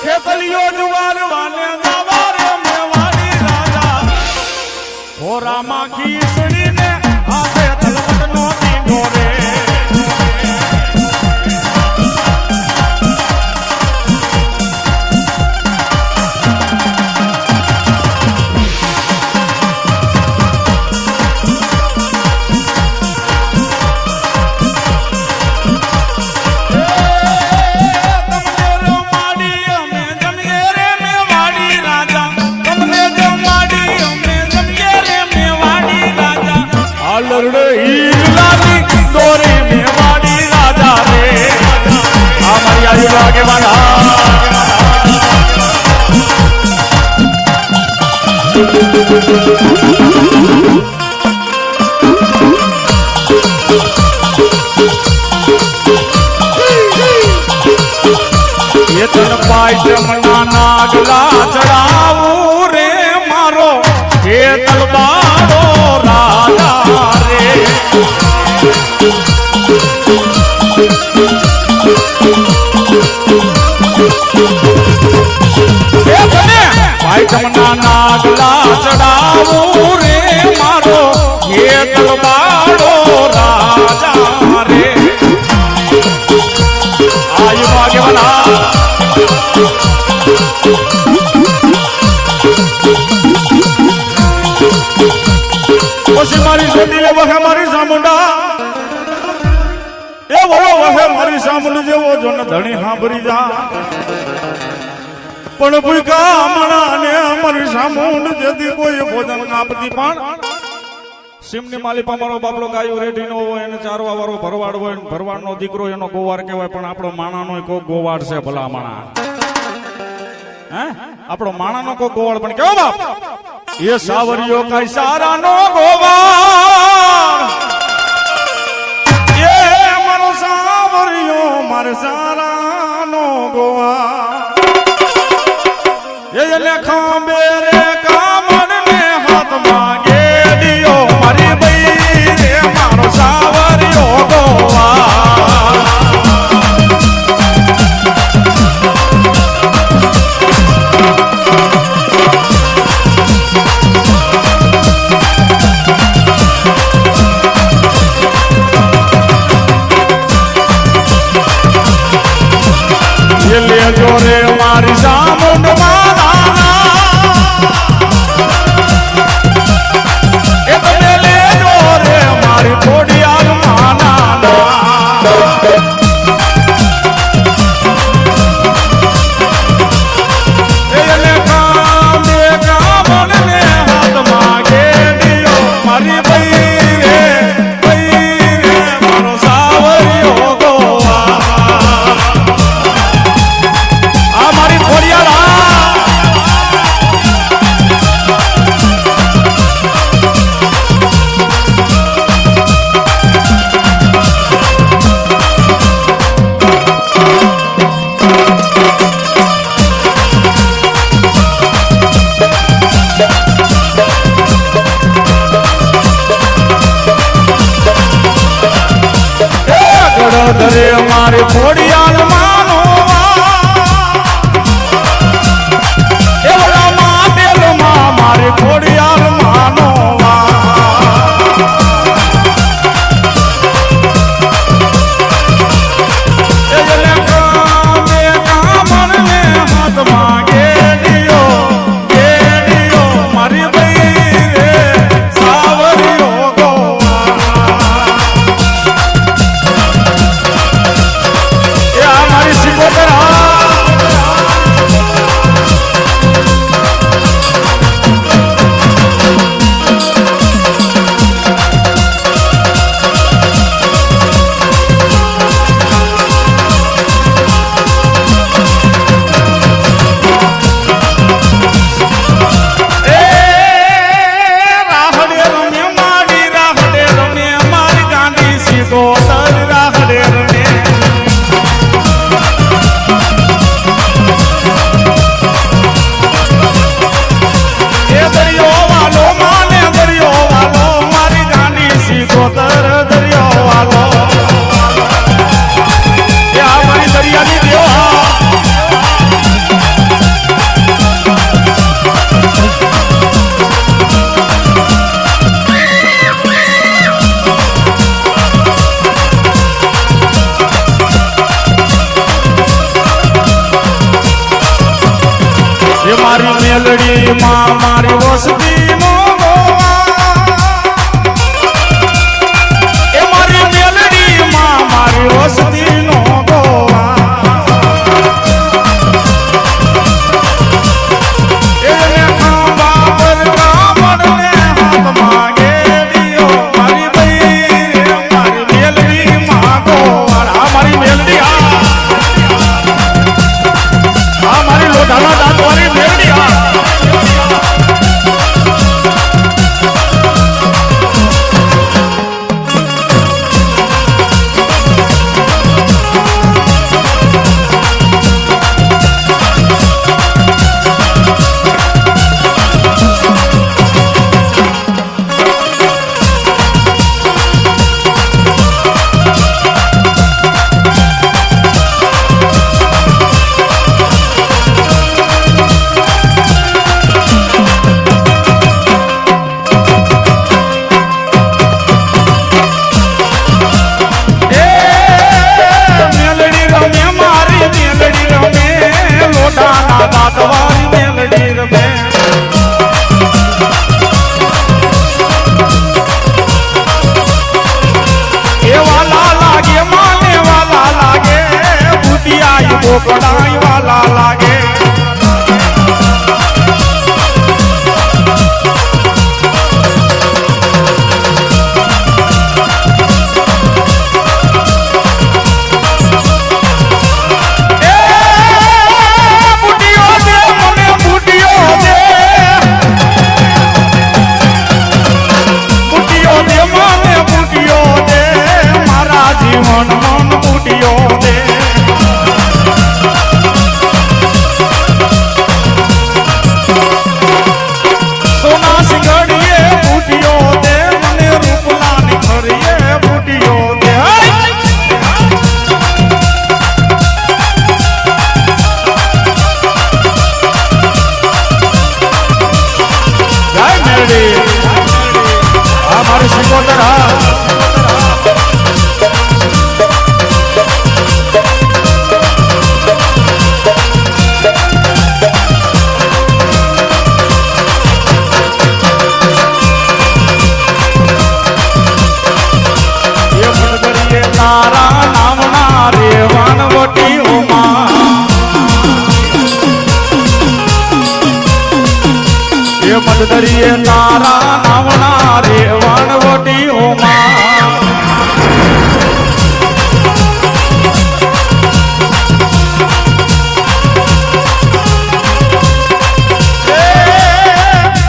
ખેતલીઓ જુવાર વાલે ગાવારે મેવાડી રાજા હોરામાં ખીસડીને હાથે તલવટનો દીંડો રે જમના નાગલા ચડાવું રે મારો હે તલવારો રાજા રે ભાઈ જમના નાગલા ચડાવું રે મારો હે તલવારો રાજા રે આયુ ભાગ્યવાલા પછી મારી છોટી લે વહે મારી સામુંડા એ બોલો વહે મારી સામુંડ જેવો જો ને ધણી સાંભળી જા પણ ભૂકા મણા ને મારી સામુંડ જેથી કોઈ ભોજન કાપતી પણ સિમની માલિપા મારો બાપલો ગાયો રેઢી નો હોય એને ચારવા વાળો ભરવાડ હોય ભરવાડનો દીકરો એનો ગોવાર કહેવાય પણ આપણો માણાનો કોઈ ગોવાડ છે ભલા માણા હે આપણો માણાનો કોઈ ગોવાડ પણ કેવો બાપ ये सावरियो कई सारा नो गोवार ये मरो सावरियो मर सारा नो गोवार ये लेखा मेरे कामन में हाथ मांगे दियो मरी बई रे मारो सावरियो गोवार रे मारी सामुंड माना एक ले जो रे मारी थोड़ी आग माना ये काम मन में हाथ मांगे दियो मारी बई रे मारो सावरियो गोवा धरे मारे खोड़ियाल मानो मारे खोड़ियाल मानो मन में हाथ मांगे दियो मारी बई रे सावरियो गोवा મેલડી માં મારી વસતી નો એ મારી મેલડી માં મારી વસતી નો પડાઈ વાલા લાગે જીવન મન બુટિયો દે મદદરીએ તારા નામના રે વાણવટી ઓમાં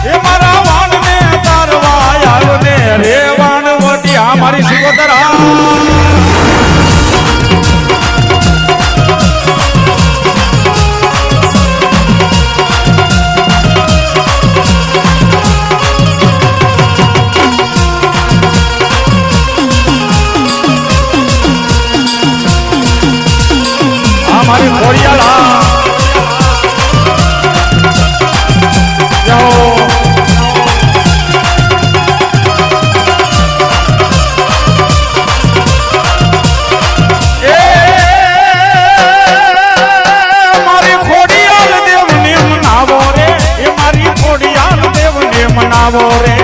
એ મારા વાણને તારવા આવ્યો ને રે વાણવટી આ મારી સિકોતરા મારી ખોડિયાલા મારી ખોડિયાલ દેવને મનાવો રે એ મારી ખોડિયાલ દેવને મનાવો રે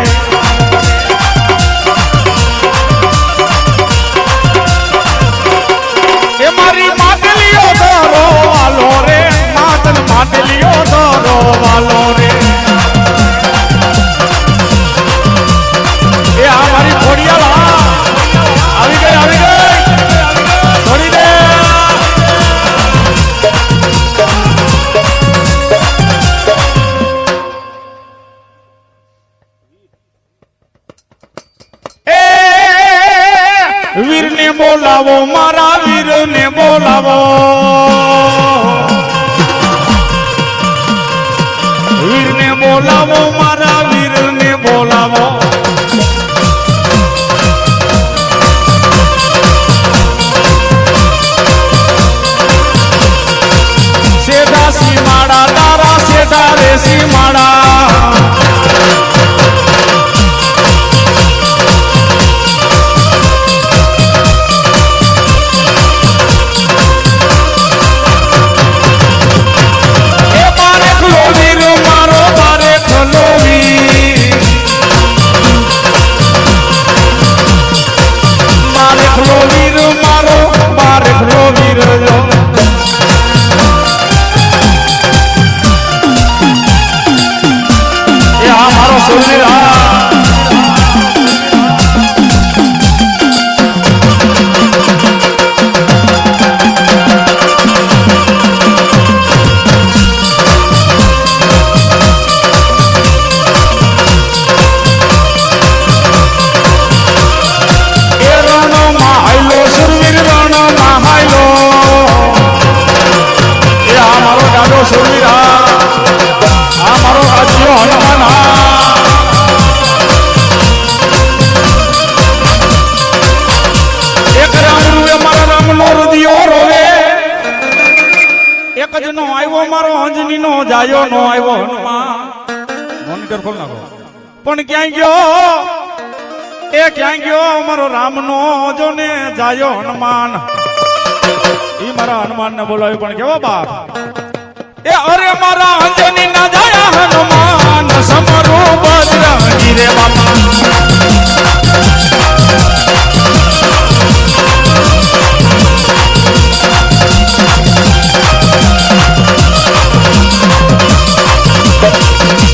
એ મારી માટલીઓ દોરો વાલો રે માતન માટલીઓ દોરો વાલો રે એ આ મારી ખોડિયાલા આવી ગઈ છોડી દે વીરને બોલાવો મારા વીરને બોલાવો વીરને બોલાવો મારા વીરને બોલાવો સેઠા સીમાડા તારા સેઠા રે સીમાડા મારો અંજની નો જાયો નો આવ્યો હનુમાન મોનિટર ખોલ નાખો પણ ક્યાં ગયો એ ક્યાં ગયો મારો રામ નો જો ને જાયો હનુમાન ઈ મારા હનુમાન ને બોલાવ્યો પણ કેવો બાપ એ અરે મારા અંજની ના જાયા હનુમાન સમરો બજરંગી રે બાપા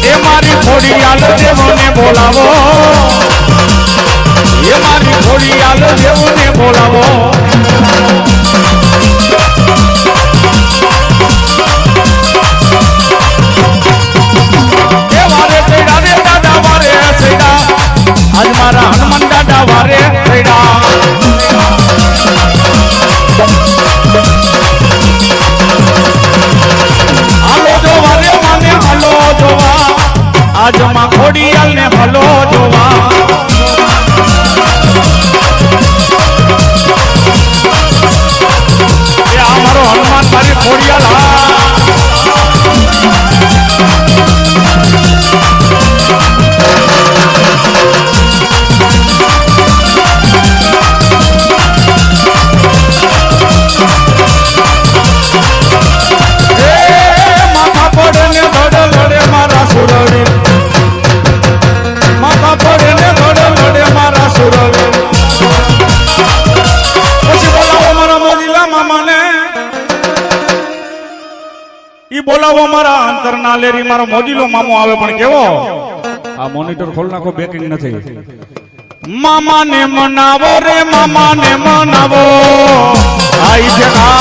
એ મારી ખોડિયાલ દેવોને બોલાવો એ મારી ખોડિયાલ દેવોને બોલાવો એ વારે ચડ્યા રે દાદા વારે ચડ્યા આજ મારા હનુમાન દાદા વારે ચડ્યા હાલો જોવા રે માને હાલો જોવા આજ માં ખોડિયાલ ને હાલો જોવા એ આ મારો હનુમાન મારી ખોડિયાલ બોલાવો મારા અંતર ના લેરી મારો મોજીલો મામો આવે પણ કેવો આ મોનિટર ખોલ નાખો બેકિંગ નથી મામા ને મનાવો રે મામા ને મનાવો આઈ જગા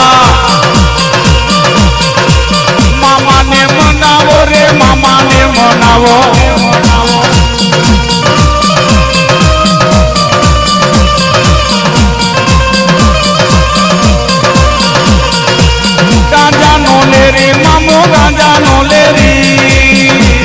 મામા ને મનાવો રે મામા ને મનાવો ગાંજા નો લેરી મામો ગાંજા નો લેરી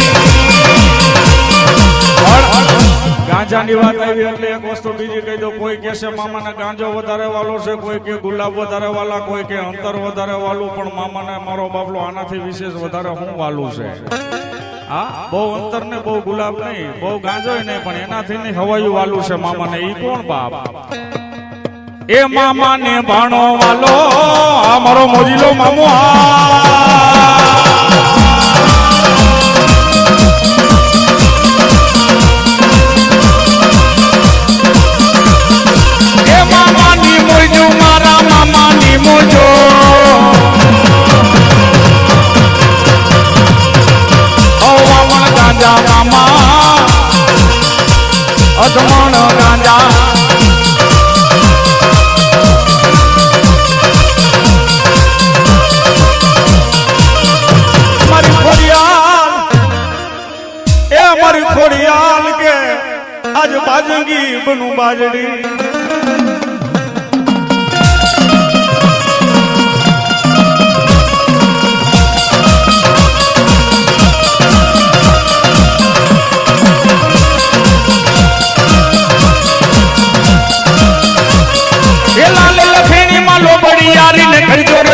ગાંજાની વાત આવી એટલે એક વસ્તુ બીજી કહી દો કોઈ કહે છે મામાને ગાંજો વધારે વાલો છે કોઈ કે ગુલાબ વધારે વાલા કોઈ કે અંતર વધારે વાલું પણ મામાને મારો બાપલો આનાથી વિશેષ વધારે હું વાલું છે હા બહુ અંતર ને બહુ ગુલાબ નહીં બહુ ગાંજો નહીં પણ એનાથી નહીં હવાયું વાલું છે મામાને ઈ કોણ બાપ એ મામા ને ભાણો વાલો આ મારો મોજીલો મામો એ મામા ની મોજો મારા મામા ની મોજો ઓ વામણ ગાંજા મામા અધમણ ગાંજા ખોડિયાલ કે આજ બાજંગી બનુ બાજડી એ લાલ લખેણી માં લોબડી યારી ને કરજો રે